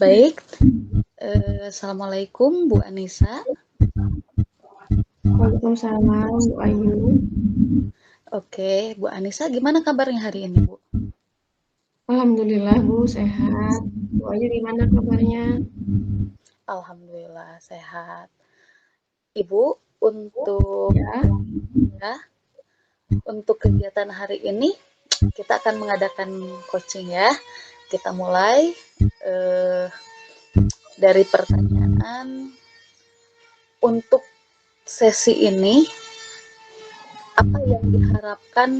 Baik, assalamualaikum Bu Anissa. Waalaikumsalam, Bu Ayu. Oke, Bu Anissa, gimana kabarnya hari ini, Bu? Alhamdulillah, Bu, sehat. Bu Ayu gimana kabarnya? Alhamdulillah sehat. Ibu, untuk Ya, ya, untuk kegiatan hari ini kita akan mengadakan coaching ya. Kita mulai eh, dari pertanyaan untuk sesi ini, apa yang diharapkan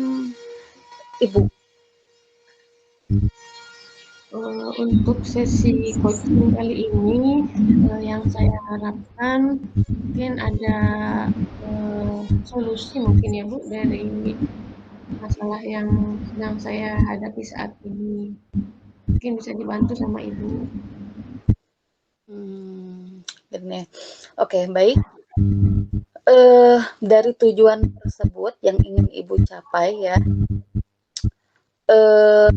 Ibu? untuk sesi coaching kali ini, yang saya harapkan mungkin ada solusi mungkin ya, Bu, dari masalah yang sedang saya hadapi saat ini. Mungkin bisa dibantu sama Ibu. Gini. Oke, baik. Dari tujuan tersebut yang ingin Ibu capai ya, eh,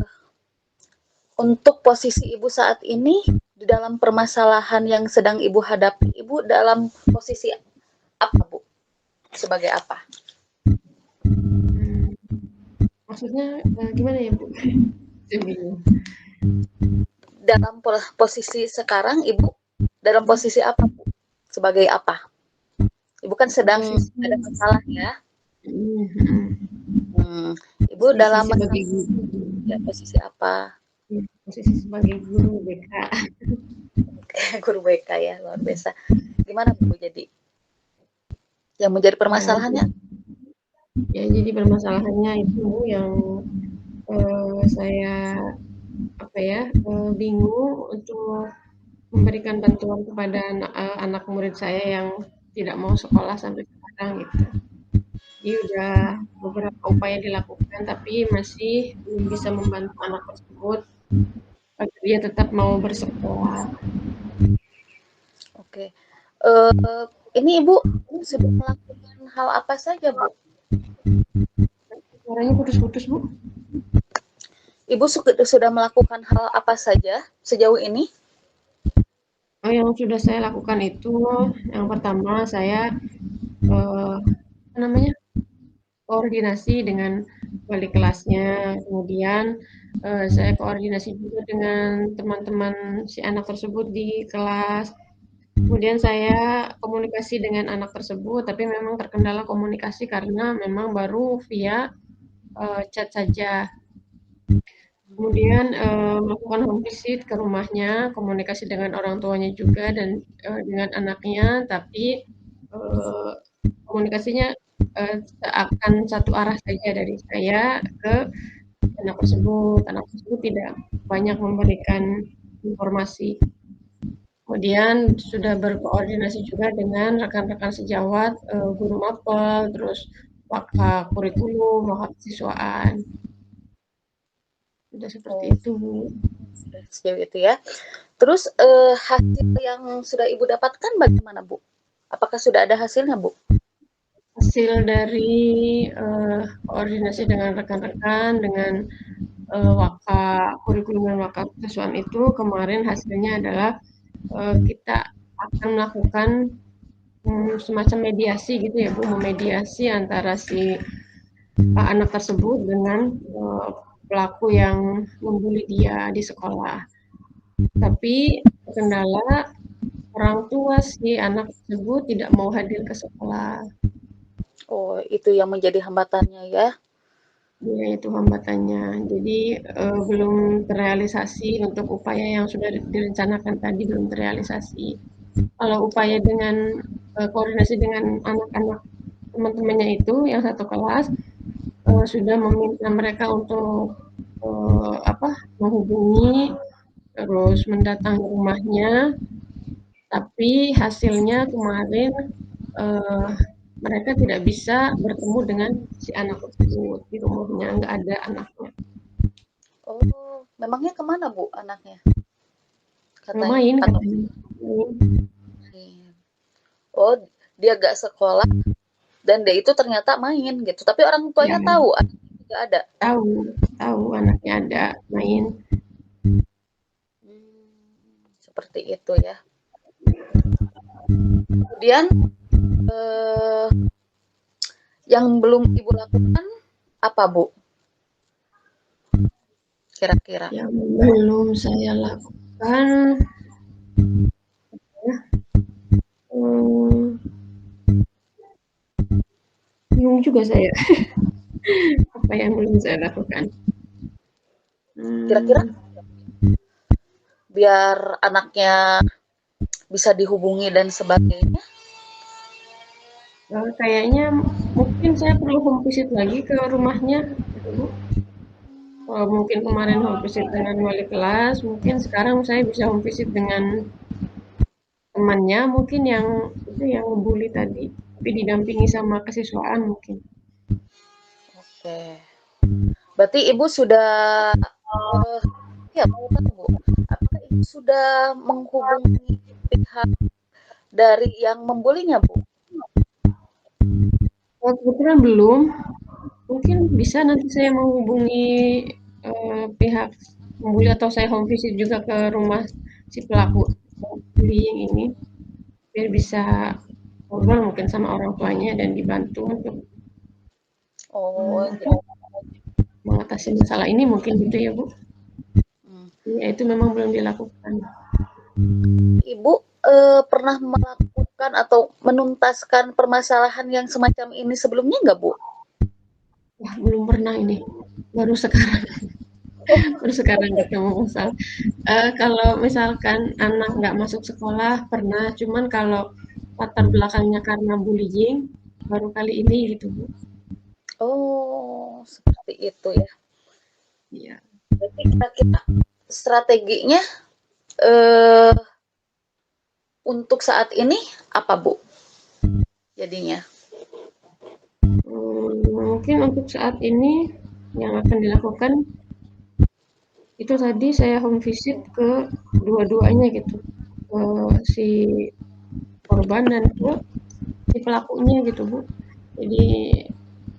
untuk posisi Ibu saat ini di dalam permasalahan yang sedang Ibu hadapi, Ibu dalam posisi apa, Bu? Sebagai apa? Hmm, maksudnya gimana ya, Bu? Saya bingung. Dalam posisi sekarang Ibu dalam posisi apa, Bu? Sebagai apa? Ibu kan sedang Posisi, ada masalah ya. Hmm, Ibu posisi dalam sebagai masalah guru. ya, posisi apa? Posisi sebagai guru BK. Guru BK ya, luar biasa. Gimana Bu jadi? Yang menjadi Ya, permasalahannya? jadi permasalahannya itu yang saya apa ya bingung untuk memberikan bantuan kepada anak murid saya yang tidak mau sekolah sampai sekarang gitu. Jadi udah beberapa upaya dilakukan tapi masih belum bisa membantu anak tersebut agar dia tetap mau bersekolah. Oke. Ini Ibu sudah melakukan hal apa saja, Bu? Suaranya putus-putus, Bu. Ibu sudah melakukan hal apa saja sejauh ini? Oh, yang sudah saya lakukan itu yang pertama saya apa namanya koordinasi dengan wali kelasnya, kemudian saya koordinasi juga dengan teman-teman si anak tersebut di kelas. Kemudian saya komunikasi dengan anak tersebut, tapi memang terkendala komunikasi karena memang baru via chat saja. Kemudian melakukan home visit ke rumahnya, komunikasi dengan orang tuanya juga dan dengan anaknya, tapi eh, komunikasinya seakan satu arah saja dari saya ke anak tersebut. Anak tersebut tidak banyak memberikan informasi. Kemudian sudah berkoordinasi juga dengan rekan-rekan sejawat, guru mapel, terus waka kurikulum, waka siswaan. Sudah seperti Oh, itu, Bu. sejauh itu ya. Terus hasil yang sudah Ibu dapatkan bagaimana, Bu? Apakah sudah ada hasilnya, Bu? Hasil dari koordinasi dengan rekan-rekan, dengan waka kurikulum dan waka siswaan itu kemarin hasilnya adalah kita akan melakukan semacam mediasi gitu ya Bu, memediasi antara si anak tersebut dengan pelaku yang membuli dia di sekolah. Tapi kendala orang tua si anak tersebut tidak mau hadir ke sekolah. Oh, itu yang menjadi hambatannya ya. Ya, itu hambatannya. Jadi belum terrealisasi untuk upaya yang sudah direncanakan tadi belum terrealisasi. Kalau upaya dengan koordinasi dengan anak-anak teman-temannya itu yang satu kelas sudah meminta mereka untuk apa menghubungi terus mendatangi rumahnya, tapi hasilnya kemarin eh, mereka tidak bisa bertemu dengan si anak tersebut di rumahnya, nggak ada anaknya. Oh, memangnya kemana, Bu, anaknya? Katanya Main atau katanya. Main. oh, dia gak sekolah dan dia itu ternyata main gitu. Tapi orang Ya, tuanya tahu anaknya juga ada. tahu, tahu anaknya ada main. Hmm, seperti itu ya. Kemudian yang belum Ibu lakukan apa, Bu? Kira-kira. Yang belum saya lakukan, ya, bingung juga saya. Apa yang belum saya lakukan? Kira-kira biar anaknya bisa dihubungi dan sebagainya. Kayaknya mungkin saya perlu home visit lagi ke rumahnya, gitu, Bu. Mungkin kemarin home visit dengan wali kelas, mungkin sekarang saya bisa home visit dengan temannya, mungkin yang itu yang ngebully tadi, tapi didampingi sama kesiswaan mungkin. Oke. Berarti Ibu sudah ya mau tahu, Bu, apakah Ibu sudah menghubungi pihak dari yang membulinya, Bu? Kebetulan belum, mungkin bisa nanti saya menghubungi pihak pembuli atau saya home visit juga ke rumah si pelaku bullying ini, biar bisa ngobrol mungkin sama orang tuanya dan dibantu untuk Oh, mengatasi masalah ini mungkin gitu ya Bu. Ya itu memang belum dilakukan. Ibu pernah melakukan atau menuntaskan permasalahan yang semacam ini sebelumnya nggak, Bu? Wah, belum pernah ini, baru sekarang. Baru sekarang ketemu masalah. Kalau misalkan anak nggak masuk sekolah pernah, cuman kalau latar belakangnya karena bullying baru kali ini gitu Bu. Oh, seperti itu ya. Iya. Berarti kira-kira strateginya eh, untuk saat ini apa, Bu? Jadinya. Mungkin untuk saat ini yang akan dilakukan itu tadi saya home visit ke dua-duanya gitu, ke si korban dan ke si pelakunya gitu Bu. Jadi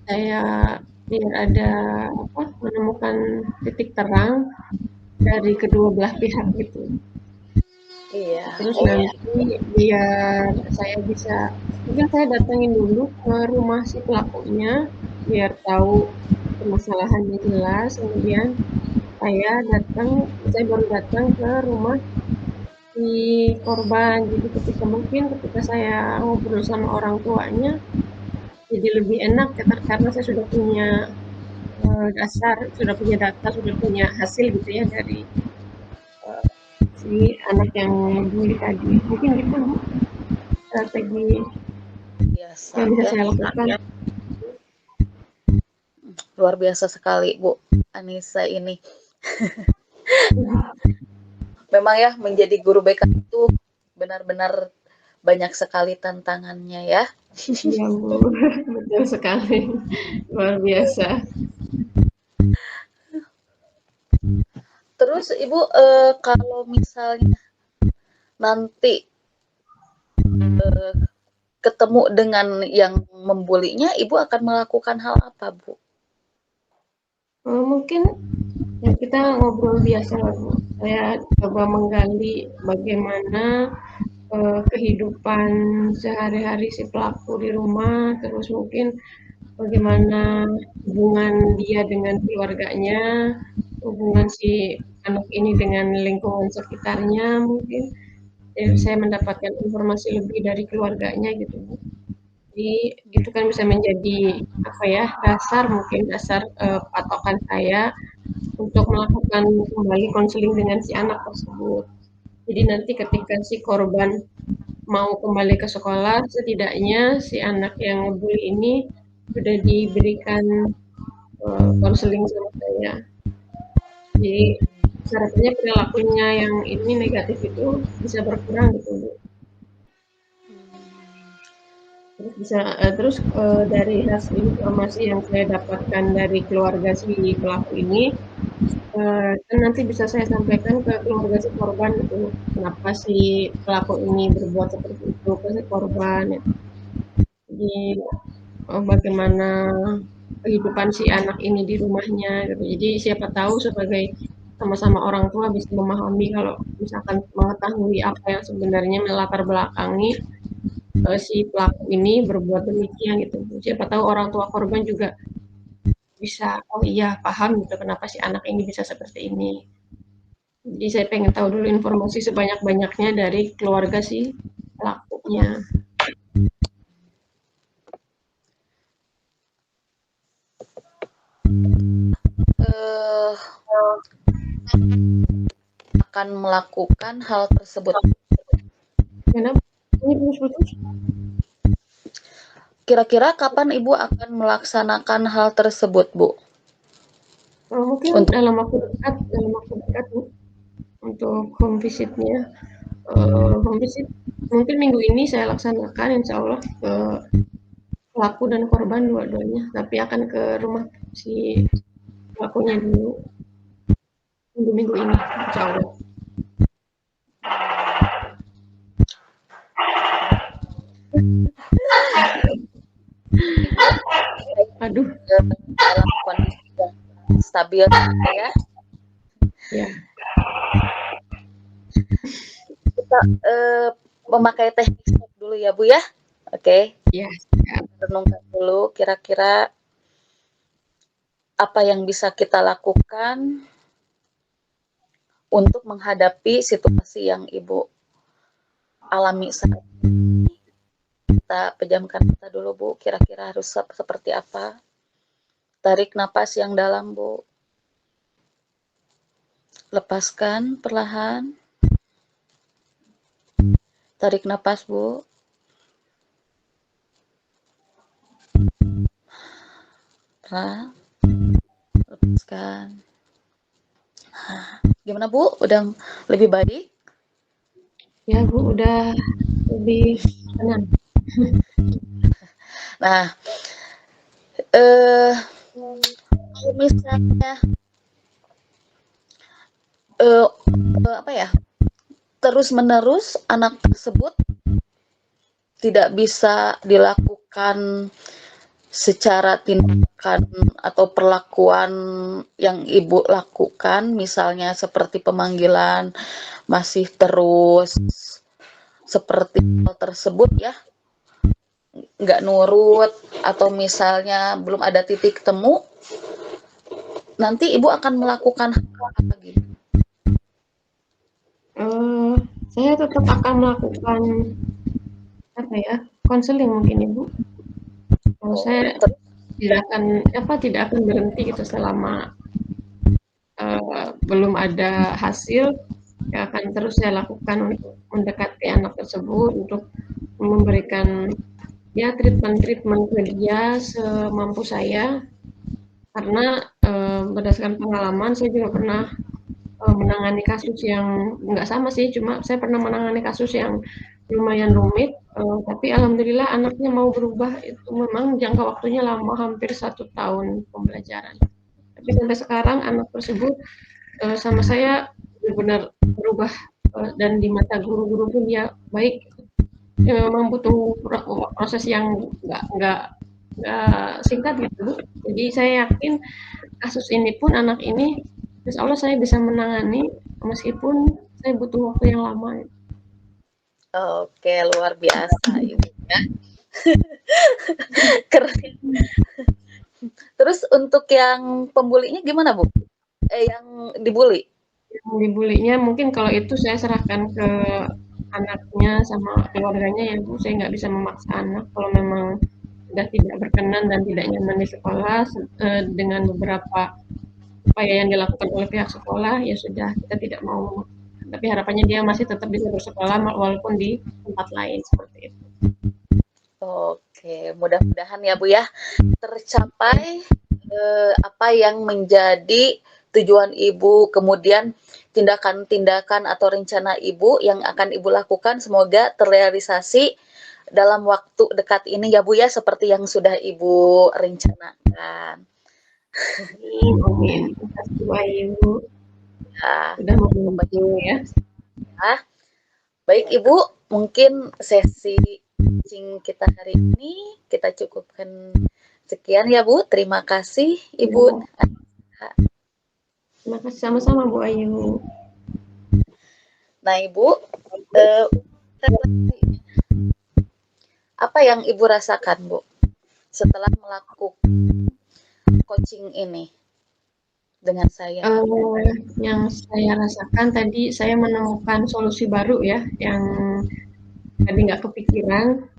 saya biar ada apa menemukan titik terang dari kedua belah pihak gitu. Iya. Terus nanti biar saya bisa mungkin saya datangin dulu ke rumah si pelakunya biar tahu permasalahannya jelas, kemudian saya baru datang ke rumah si korban. Jadi ketika saya ngobrol sama orang tuanya, jadi lebih enak ya, karena saya sudah punya sudah punya data, sudah punya hasil gitu ya dari si anak yang bully tadi. Mungkin gitu Bu, strategi Biasa yang bisa ya. saya lakukan. Luar biasa sekali, Bu Anissa ini. Memang ya menjadi guru BK itu benar-benar banyak sekali tantangannya ya. Iya Bu, betul sekali, luar biasa. Terus Ibu kalau misalnya nanti ketemu dengan yang membulinya, Ibu akan melakukan hal apa, Bu? Mungkin ya kita ngobrol biasa lah Bu. Saya coba menggali bagaimana kehidupan sehari-hari si pelaku di rumah, terus mungkin bagaimana hubungan dia dengan keluarganya, hubungan si anak ini dengan lingkungan sekitarnya mungkin. Saya mendapatkan informasi lebih dari keluarganya gitu Bu. Jadi itu kan bisa menjadi apa ya dasar patokan saya untuk melakukan kembali konseling dengan si anak tersebut. Jadi nanti ketika si korban mau kembali ke sekolah, setidaknya si anak yang ngebully ini sudah diberikan konseling sama saya. Jadi harapannya perilakunya yang ini negatif itu bisa berkurang gitu Bu. Dari hasil informasi yang saya dapatkan dari keluarga si pelaku ini, kan nanti bisa saya sampaikan ke keluarga si korban gitu, kenapa si pelaku ini berbuat seperti itu ke si korban ya. Jadi bagaimana kehidupan si anak ini di rumahnya gitu. Jadi siapa tahu sebagai sama-sama orang tua bisa memahami kalau misalkan mengetahui apa yang sebenarnya melatar belakangi si pelaku ini berbuat demikian gitu. Siapa tahu orang tua korban juga bisa, oh iya paham gitu kenapa si anak ini bisa seperti ini. Jadi saya pengen tahu dulu informasi sebanyak-banyaknya dari keluarga si pelakunya. Eh, akan melakukan hal tersebut. Kenapa? Ini putus-putus? Kira-kira kapan Ibu akan melaksanakan hal tersebut, Bu? Mungkin Untuk dalam waktu dekat Bu, untuk home visitnya. Home visit mungkin minggu ini saya laksanakan insya Allah ke pelaku dan korban dua-duanya, tapi akan ke rumah si pelakunya dulu minggu-minggu ini insya Allah. Aduh. Dalam kondisi yang stabil ya. Ya. Kita memakai teknik stop dulu ya Bu ya. Oke. Ya. Renungkan dulu kira-kira apa yang bisa kita lakukan untuk menghadapi situasi yang Ibu alami saat ini. Kita pejamkan mata dulu Bu, kira-kira harus seperti apa. Tarik napas yang dalam Bu. Lepaskan perlahan. Tarik napas Bu. Lepaskan. Gimana Bu? Udah lebih baik? Ya Bu, udah lebih tenang. Nah, kalau misalnya apa ya, terus-menerus anak tersebut tidak bisa dilakukan secara tindakan atau perlakuan yang Ibu lakukan, misalnya seperti pemanggilan masih terus seperti hal tersebut ya, nggak nurut, atau misalnya belum ada titik temu, nanti Ibu akan melakukan apa lagi? Saya tetap akan melakukan apa ya, konseling mungkin Ibu. Kalau saya tidak akan berhenti gitu selama belum ada hasil, ya akan terus saya lakukan untuk mendekati anak tersebut untuk memberikan ya treatment ke dia semampu saya, karena berdasarkan pengalaman saya juga pernah menangani kasus yang nggak sama sih, cuma saya pernah menangani kasus yang lumayan rumit, tapi alhamdulillah anaknya mau berubah. Itu memang jangka waktunya lama, hampir 1 tahun pembelajaran. Tapi sampai sekarang anak tersebut sama saya benar-benar berubah, dan di mata guru-guru pun dia baik. Memang butuh proses yang nggak singkat gitu. Jadi saya yakin kasus ini pun anak ini insya Allah saya bisa menangani meskipun saya butuh waktu yang lama. Oke, luar biasa Ibu ya. Keren. Terus untuk yang pembulinya gimana Bu? Yang dibully? Yang dibulinya mungkin kalau itu saya serahkan ke anaknya sama keluarganya ya Bu. Saya nggak bisa memaksa anak kalau memang sudah tidak berkenan dan tidak nyaman di sekolah dengan beberapa upaya yang dilakukan oleh pihak sekolah, ya sudah kita tidak mau. Tapi harapannya dia masih tetap bisa bersekolah walaupun di tempat lain seperti itu. Oke, mudah-mudahan ya Bu ya tercapai apa yang menjadi tujuan Ibu, kemudian tindakan-tindakan atau rencana Ibu yang akan Ibu lakukan semoga terrealisasi dalam waktu dekat ini ya Bu ya, seperti yang sudah Ibu rencanakan. Amin. Terima kasih Ibu. Ya, sudah membantu ya. Baik Ibu, mungkin sesi coaching kita hari ini kita cukupkan sekian ya Bu. Terima kasih Ibu. Ya. Terima kasih sama-sama Bu Ayu. Nah, Ibu, eh, apa yang Ibu rasakan, Bu, setelah melakukan coaching ini dengan saya? Yang saya rasakan tadi saya menemukan solusi baru ya, yang tadi nggak kepikiran,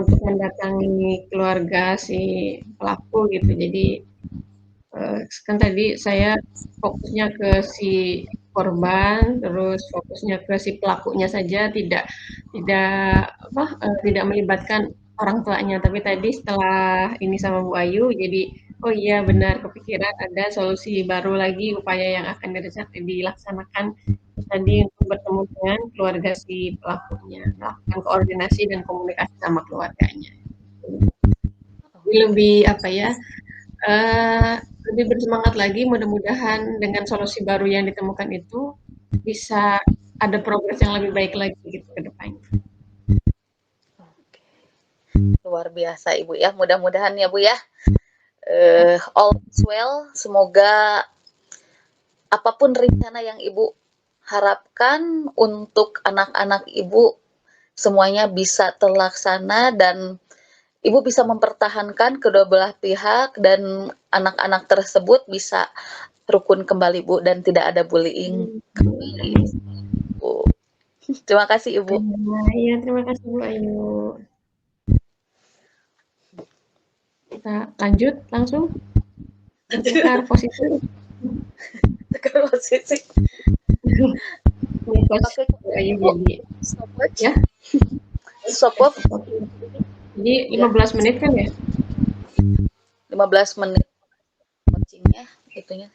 untuk mendatangi keluarga si pelaku gitu. Jadi, kan tadi saya fokusnya ke si korban, terus fokusnya ke si pelakunya saja, tidak tidak melibatkan orang tuanya. Tapi tadi setelah ini sama Bu Ayu, jadi oh iya benar kepikiran ada solusi baru lagi upaya yang akan dilaksanakan tadi untuk bertemu dengan keluarga si pelakunya, melakukan koordinasi dan komunikasi sama keluarganya. Jadi lebih apa ya, Eee, lebih bersemangat lagi mudah-mudahan dengan solusi baru yang ditemukan itu bisa ada progres yang lebih baik lagi gitu ke depannya. Luar biasa, Ibu ya. Mudah-mudahan ya, Bu ya. All is well. Semoga apapun rencana yang Ibu harapkan untuk anak-anak Ibu semuanya bisa terlaksana dan Ibu bisa mempertahankan kedua belah pihak dan anak-anak tersebut bisa rukun kembali, Bu, dan tidak ada bullying kembali, Bu. Terima kasih, Ibu. Iya, terima kasih Bu Ayu. Kita lanjut langsung bertukar posisi. Tukar posisi. Pakai Bu Ayu jadi stopwatch ya. Stopwatch. Jadi 15 menit kan ya? 15 menit coachingnya itunya.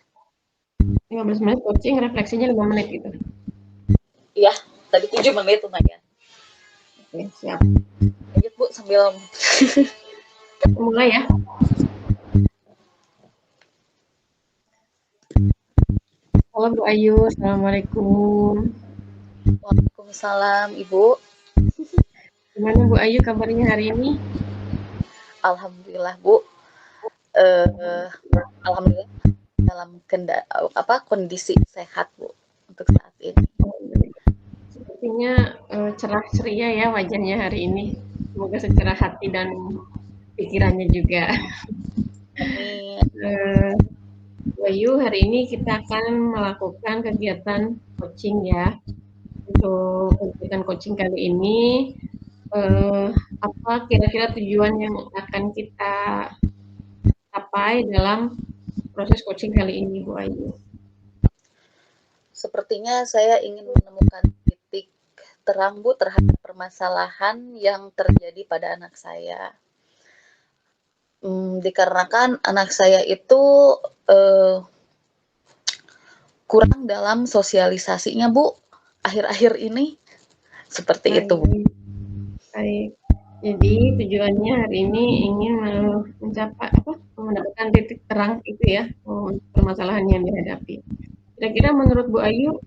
15 menit coaching, refleksinya 5 menit gitu. Iya, tadi 7 menit lumayan. Oke, siap. Lanjut, Bu, sambil Mulai ya. Halo Bu Ayu, Assalamualaikum. Waalaikumsalam, Ibu. Gimana Bu Ayu kabarnya hari ini? Alhamdulillah, Bu. Alhamdulillah dalam kondisi sehat, Bu, untuk saat ini. Sepertinya cerah ceria ya wajahnya hari ini. Semoga secerah hati dan pikirannya juga. Amin. Bu Ayu, hari ini kita akan melakukan kegiatan coaching ya. Untuk kegiatan coaching kali ini, apa kira-kira tujuan yang akan kita capai dalam proses coaching kali ini, Bu Ayu? Sepertinya saya ingin menemukan titik terang, Bu, terhadap permasalahan yang terjadi pada anak saya. Dikarenakan anak saya itu kurang dalam sosialisasinya, Bu, akhir-akhir ini. Seperti itu, Bu. Baik. Jadi tujuannya hari ini ingin mendapatkan titik terang itu ya, permasalahan yang dihadapi. Kira-kira menurut Bu Ayu,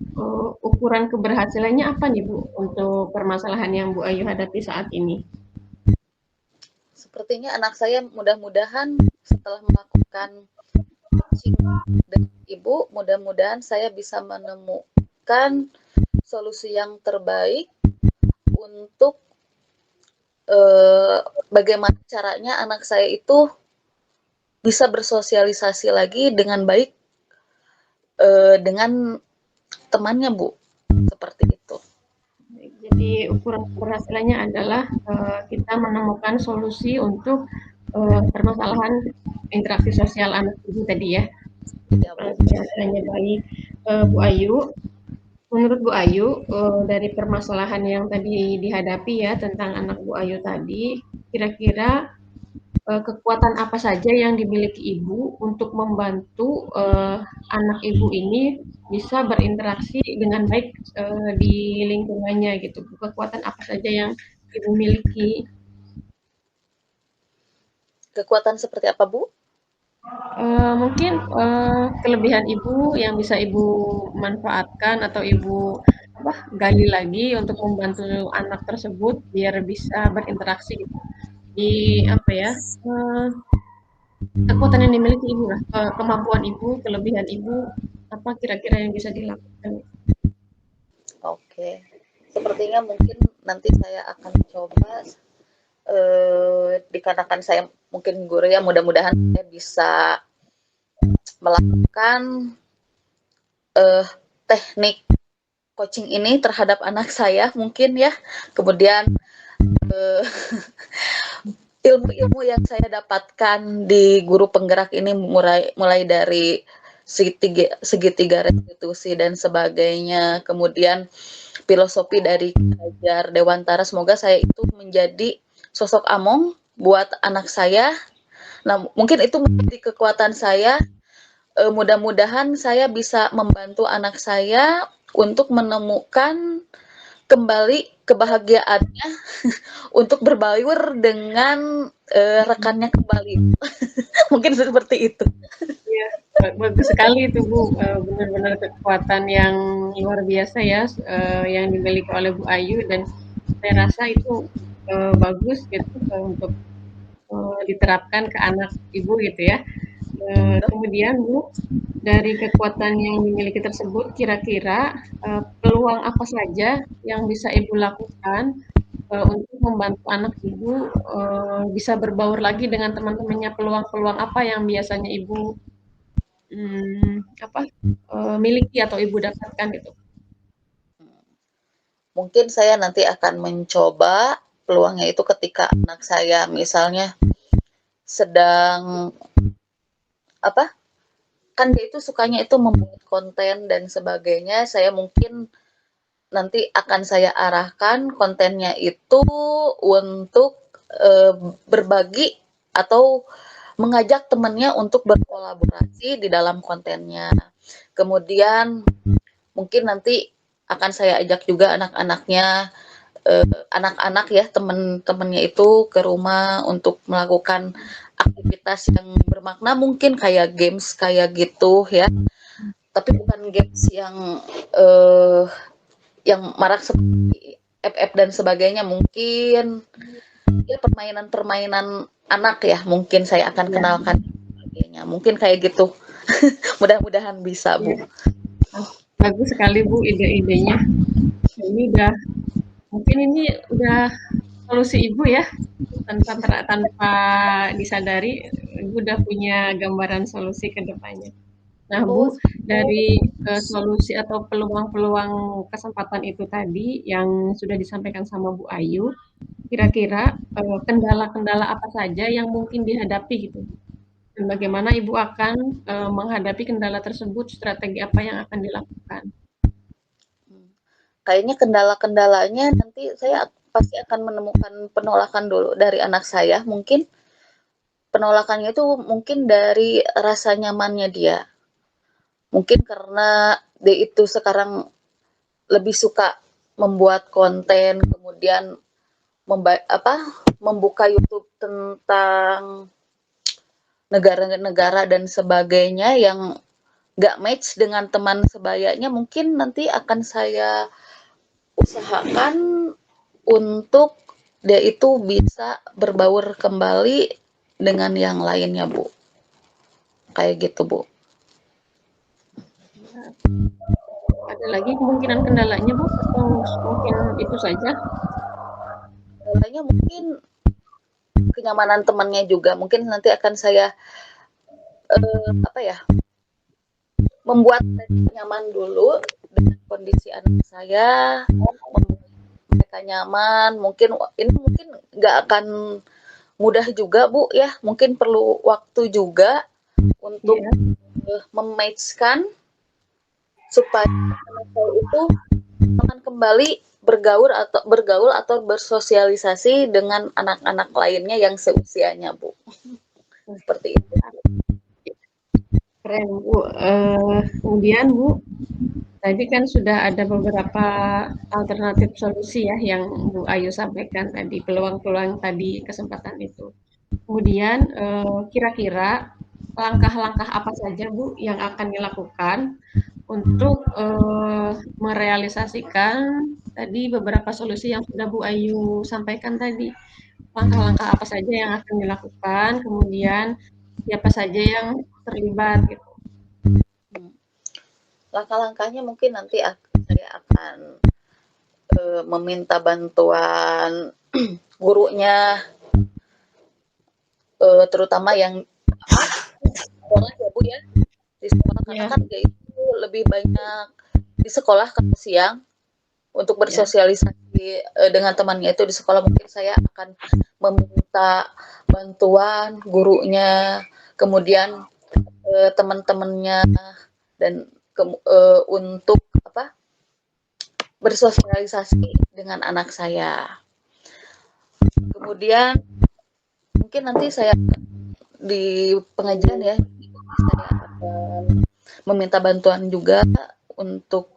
ukuran keberhasilannya apa nih Bu, untuk permasalahan yang Bu Ayu hadapi saat ini? Sepertinya anak saya mudah-mudahan setelah melakukan coaching dengan Ibu, mudah-mudahan saya bisa menemukan solusi yang terbaik untuk bagaimana caranya anak saya itu bisa bersosialisasi lagi dengan baik dengan temannya, Bu. Seperti itu. Jadi ukuran keberhasilannya adalah kita menemukan solusi untuk permasalahan interaksi sosial anak ibu tadi ya. Ya, Bu. Keberhasilannya baik. Bu Ayu, menurut Bu Ayu, dari permasalahan yang tadi dihadapi ya tentang anak Bu Ayu tadi, kira-kira kekuatan apa saja yang dimiliki ibu untuk membantu anak ibu ini bisa berinteraksi dengan baik di lingkungannya gitu. Kekuatan apa saja yang ibu miliki? Kekuatan seperti apa, Bu? Mungkin kelebihan ibu yang bisa ibu manfaatkan atau ibu gali lagi untuk membantu anak tersebut biar bisa berinteraksi gitu. Di apa ya? Kekuatan yang dimiliki ibu lah, kemampuan ibu, kelebihan ibu, apa kira-kira yang bisa dilakukan? Oke. Sepertinya mungkin nanti saya akan coba, dikarenakan saya mungkin guru ya, mudah-mudahan saya bisa melakukan, eee, teknik coaching ini terhadap anak saya mungkin ya. Kemudian, eee, ilmu-ilmu yang saya dapatkan di guru penggerak ini mulai mulai dari segitiga restitusi dan sebagainya, kemudian filosofi dari Hajar Dewantara, semoga saya itu menjadi sosok among buat anak saya. Nah, mungkin itu menjadi kekuatan saya, mudah-mudahan saya bisa membantu anak saya untuk menemukan kembali kebahagiaannya untuk berbaur dengan, rekannya kembali. Mungkin seperti itu. Iya, bagus sekali itu Bu, benar-benar kekuatan yang luar biasa ya, yang dimiliki oleh Bu Ayu dan saya rasa itu, bagus gitu, untuk, diterapkan ke anak Ibu gitu ya. Kemudian Bu, dari kekuatan yang dimiliki tersebut kira-kira, peluang apa saja yang bisa Ibu lakukan, untuk membantu anak Ibu, bisa berbaur lagi dengan teman-temannya? Peluang-peluang apa yang biasanya Ibu, apa, miliki atau Ibu dapatkan gitu? Mungkin saya nanti akan mencoba peluangnya itu ketika anak saya misalnya sedang apa, kan dia itu sukanya itu membuat konten dan sebagainya, saya mungkin nanti akan saya arahkan kontennya itu untuk, berbagi atau mengajak temannya untuk berkolaborasi di dalam kontennya. Kemudian mungkin nanti akan saya ajak juga anak-anaknya, anak-anak ya, teman-temannya itu ke rumah untuk melakukan aktivitas yang bermakna mungkin kayak games kayak gitu ya. Tapi bukan games eee, yang marak seperti FF dan sebagainya, mungkin ya permainan-permainan anak ya, mungkin saya akan Iya, kenalkan sebagainya, mungkin kayak gitu. Mudah-mudahan bisa, iya. Bu. Ah, bagus sekali Bu ide-idenya. Ini udah mungkin ini udah solusi Ibu ya, tanpa disadari Ibu udah punya gambaran solusi ke depannya. Nah Oh, Bu, dari, solusi atau peluang-peluang kesempatan itu tadi yang sudah disampaikan sama Bu Ayu, kira-kira, kendala-kendala apa saja yang mungkin dihadapi gitu? Dan bagaimana Ibu akan, menghadapi kendala tersebut, strategi apa yang akan dilakukan? kayaknya kendala-kendalanya nanti saya pasti akan menemukan penolakan dulu dari anak saya, mungkin penolakannya itu mungkin dari rasa nyamannya dia. Mungkin karena dia itu sekarang lebih suka membuat konten, kemudian membuka YouTube tentang negara-negara dan sebagainya yang nggak match dengan teman sebayanya, mungkin nanti akan saya usahakan untuk dia itu bisa berbaur kembali dengan yang lainnya, Bu. Kayak gitu, Bu. Ada lagi kemungkinan kendalanya Bu, atau mungkin itu saja? Kendalanya mungkin kenyamanan temannya juga. Mungkin nanti akan saya apa ya, membuat mereka nyaman dulu dengan kondisi anak saya, membuat mereka nyaman. Mungkin nggak akan mudah juga, Bu, ya. Mungkin perlu waktu juga untuk Iya, mematch-kan supaya anak saya itu akan kembali bergaul atau bersosialisasi dengan anak-anak lainnya yang seusianya, Bu. Seperti itu. keren Bu. Kemudian Bu, tadi kan sudah ada beberapa alternatif solusi ya yang Bu Ayu sampaikan tadi, peluang-peluang tadi, kesempatan itu. Kemudian, kira-kira langkah-langkah apa saja Bu yang akan dilakukan untuk, merealisasikan tadi beberapa solusi yang sudah Bu Ayu sampaikan tadi? Langkah-langkah apa saja yang akan dilakukan, kemudian siapa saja yang terlibat gitu? langkah-langkahnya mungkin nanti saya akan meminta bantuan gurunya, terutama yang sekolah ya Bu ya, di sekolah karena Ya, kan dia itu lebih banyak di sekolah kalau siang untuk ya. bersosialisasi dengan temannya itu di sekolah. Mungkin saya akan meminta bantuan gurunya, kemudian teman-temannya, dan untuk apa, bersosialisasi dengan anak saya. Kemudian mungkin nanti saya di pengajian ya, saya akan meminta bantuan juga untuk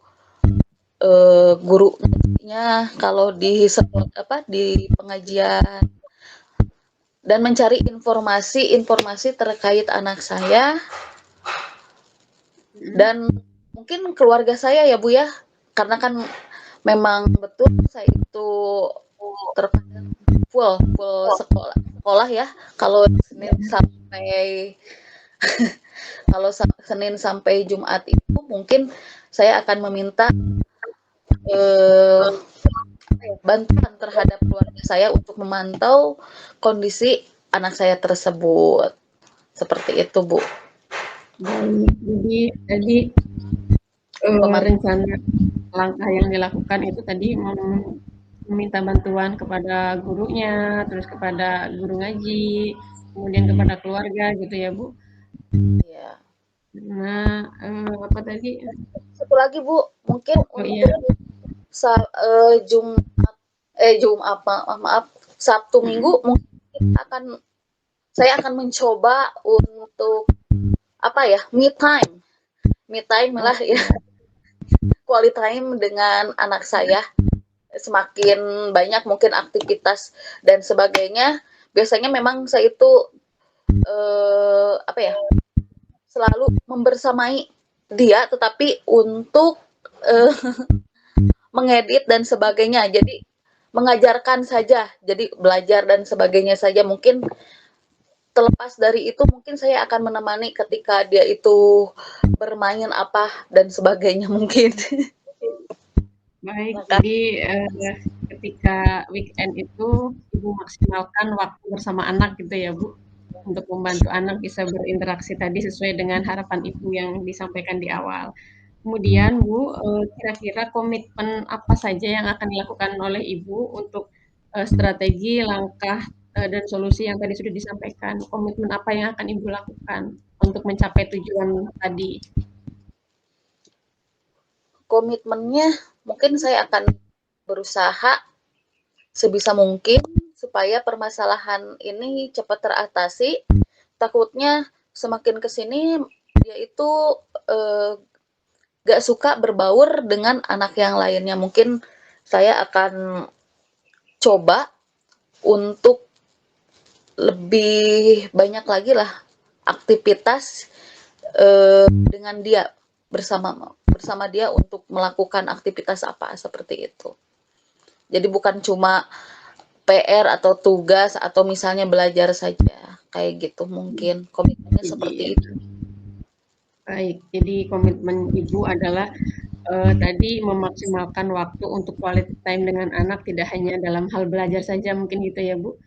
gurunya kalau di sekolah, apa, di pengajian, dan mencari informasi-informasi terkait anak saya dan mungkin keluarga saya ya Bu ya, karena kan memang betul saya itu terkadang full full sekolah ya, kalau Ya. Senin sampai kalau Senin sampai Jumat itu mungkin saya akan meminta eh, bantuan terhadap keluarga saya untuk memantau kondisi anak saya tersebut. Seperti itu, Bu. Baik, jadi tadi Pemantau. rencana langkah yang dilakukan itu tadi meminta bantuan kepada gurunya, terus kepada guru ngaji, kemudian kepada keluarga gitu ya, Bu. Ya. Nah, apa tadi? Satu lagi, Bu, mungkin Oh iya, untuk Jumat Jumat maaf, Sabtu mhm, Minggu mungkin saya akan mencoba untuk apa ya, me time lah ya, oke, quality time dengan anak saya. Semakin banyak mungkin aktivitas dan sebagainya, biasanya memang saya itu apa ya, selalu membersamai dia, tetapi untuk eh, mengedit dan sebagainya. Jadi mengajarkan saja, jadi belajar dan sebagainya saja. Mungkin terlepas dari itu, mungkin saya akan menemani ketika dia itu bermain apa dan sebagainya mungkin. baik. Maka Jadi, ketika weekend itu Ibu maksimalkan waktu bersama anak gitu ya, Bu? Untuk membantu anak bisa berinteraksi tadi sesuai dengan harapan Ibu yang disampaikan di awal. Kemudian Bu, kira-kira komitmen apa saja yang akan dilakukan oleh Ibu untuk, strategi, langkah, dan solusi yang tadi sudah disampaikan? Komitmen apa yang akan Ibu lakukan untuk mencapai tujuan tadi? komitmennya mungkin saya akan berusaha sebisa mungkin supaya permasalahan ini cepat teratasi. Takutnya semakin ke sini dia itu eh, gak suka berbaur dengan anak yang lainnya. Mungkin saya akan coba untuk lebih banyak lagi lah aktivitas dengan dia, bersama bersama dia untuk melakukan aktivitas apa seperti itu. Jadi bukan cuma PR atau tugas atau misalnya belajar saja kayak gitu, mungkin komitmennya Jadi seperti itu. baik, jadi komitmen Ibu adalah tadi memaksimalkan waktu untuk quality time dengan anak tidak hanya dalam hal belajar saja mungkin gitu ya, Bu?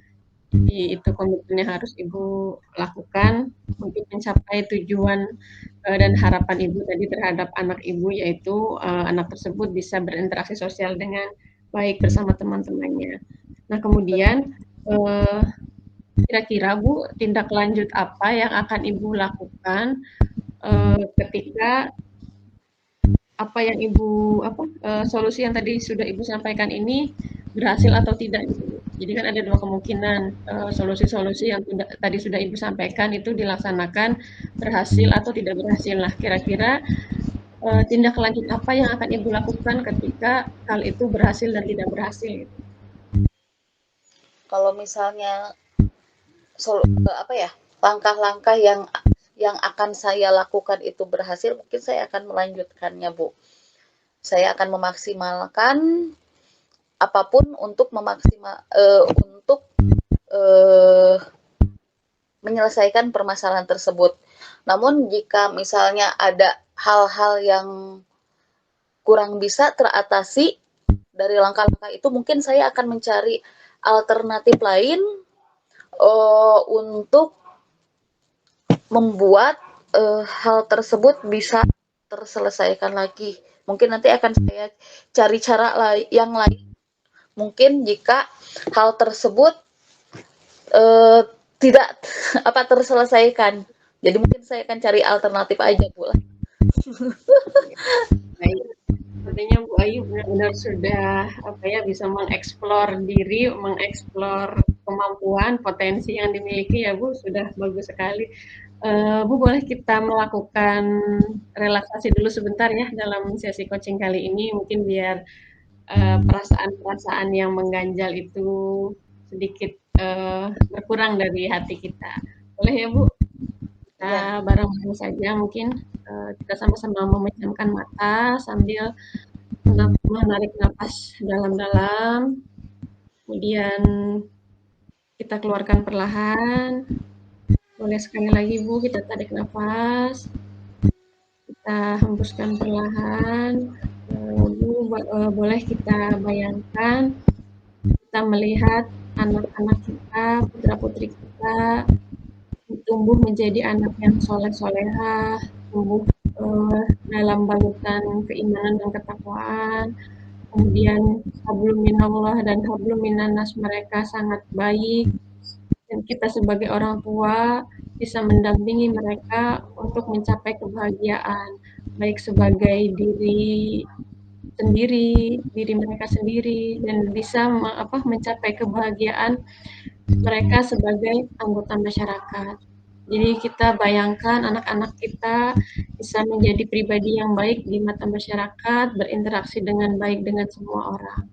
Jadi itu komitmen yang harus Ibu lakukan untuk mencapai tujuan, dan harapan Ibu tadi terhadap anak Ibu, yaitu, anak tersebut bisa berinteraksi sosial dengan baik bersama teman-temannya. Nah kemudian, eee, kira-kira Bu, tindak lanjut apa yang akan Ibu lakukan, ketika apa yang Ibu apa, solusi yang tadi sudah Ibu sampaikan ini berhasil atau tidak gitu, Bu. Jadi kan ada 2 kemungkinan, solusi-solusi yang tadi sudah Ibu sampaikan itu dilaksanakan berhasil atau tidak berhasil. Nah, kira-kira, tindak lanjut apa yang akan Ibu lakukan ketika hal itu berhasil dan tidak berhasil gitu? Kalau misalnya apa ya, langkah-langkah yang akan saya lakukan itu berhasil, mungkin saya akan melanjutkannya, Bu. Saya akan memaksimalkan apapun untuk untuk uh, menyelesaikan permasalahan tersebut. Namun jika misalnya ada hal-hal yang kurang bisa teratasi dari langkah-langkah itu, mungkin saya akan mencari alternatif lain untuk membuat hal tersebut bisa terselesaikan lagi. Mungkin nanti akan saya cari cara yang lain. Mungkin jika hal tersebut tidak terselesaikan. Jadi mungkin saya akan cari alternatif aja, Bu. Baik. Sepertinya Bu Ayu benar-benar sudah bisa mengeksplor diri, mengeksplor kemampuan, potensi yang dimiliki ya Bu, sudah bagus sekali. Bu boleh kita melakukan relaksasi dulu sebentar ya dalam sesi coaching kali ini, mungkin biar perasaan-perasaan yang mengganjal itu sedikit berkurang dari hati kita. Boleh ya Bu? Kita bareng-bareng saja mungkin kita sama-sama memejamkan mata sambil menarik napas dalam-dalam, kemudian kita keluarkan perlahan. Boleh sekali lagi Bu, kita tarik nafas, kita hembuskan perlahan. Bu, boleh kita bayangkan, kita melihat anak-anak kita, putra-putri kita, tumbuh menjadi anak yang soleh-solehah, tumbuh dalam balutan keimanan dan ketakwaan. Kemudian hablum minallah dan hablum minannas mereka sangat baik, dan kita sebagai orang tua bisa mendampingi mereka untuk mencapai kebahagiaan, baik sebagai diri sendiri, diri mereka sendiri, dan bisa mencapai kebahagiaan mereka sebagai anggota masyarakat. Jadi kita bayangkan anak-anak kita bisa menjadi pribadi yang baik di mata masyarakat, berinteraksi dengan baik dengan semua orang.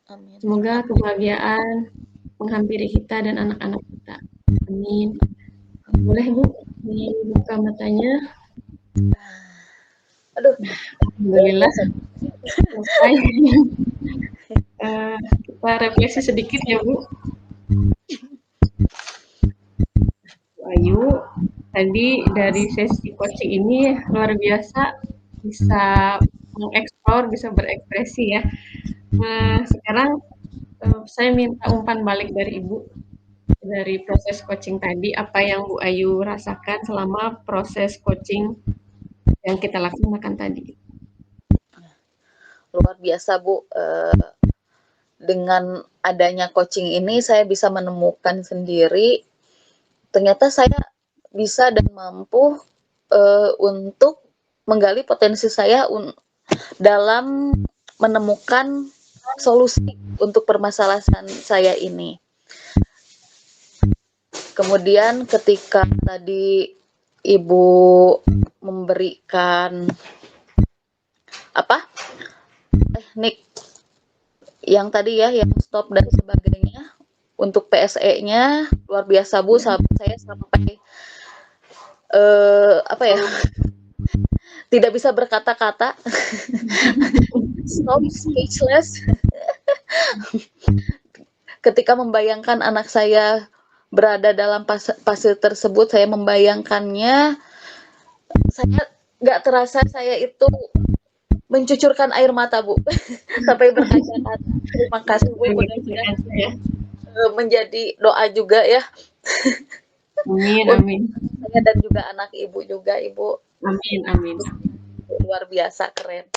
Amin. Semoga kebahagiaan menghampiri kita dan anak-anak kita. Amin. Boleh Bu dibuka matanya? Aduh, alhamdulillah selesai. Kita refleksi sedikit ya Bu. Bu Ayu, tadi dari sesi coaching ini luar biasa, bisa mengeksplor, bisa berekspresi ya. Nah, sekarang saya minta umpan balik dari Ibu, dari proses coaching tadi, apa yang Bu Ayu rasakan selama proses coaching yang kita laksanakan tadi? Luar biasa Bu, dengan adanya coaching ini saya bisa menemukan sendiri ternyata saya bisa dan mampu untuk menggali potensi saya dalam menemukan solusi untuk permasalahan saya ini. Kemudian ketika tadi Ibu memberikan teknik yang tadi ya, yang stop dan sebagainya untuk PSE-nya luar biasa Bu, saya sampai tidak bisa berkata-kata, stop speechless. Ketika membayangkan anak saya berada dalam fase tersebut, saya membayangkannya, saya nggak terasa saya itu mencucurkan air mata Bu, sampai berkata-kata. Terima kasih Bu, mudah-mudahan menjadi doa juga ya. Amin, amin. Saya dan juga anak Ibu juga, Ibu. Amin, amin. Luar biasa, keren.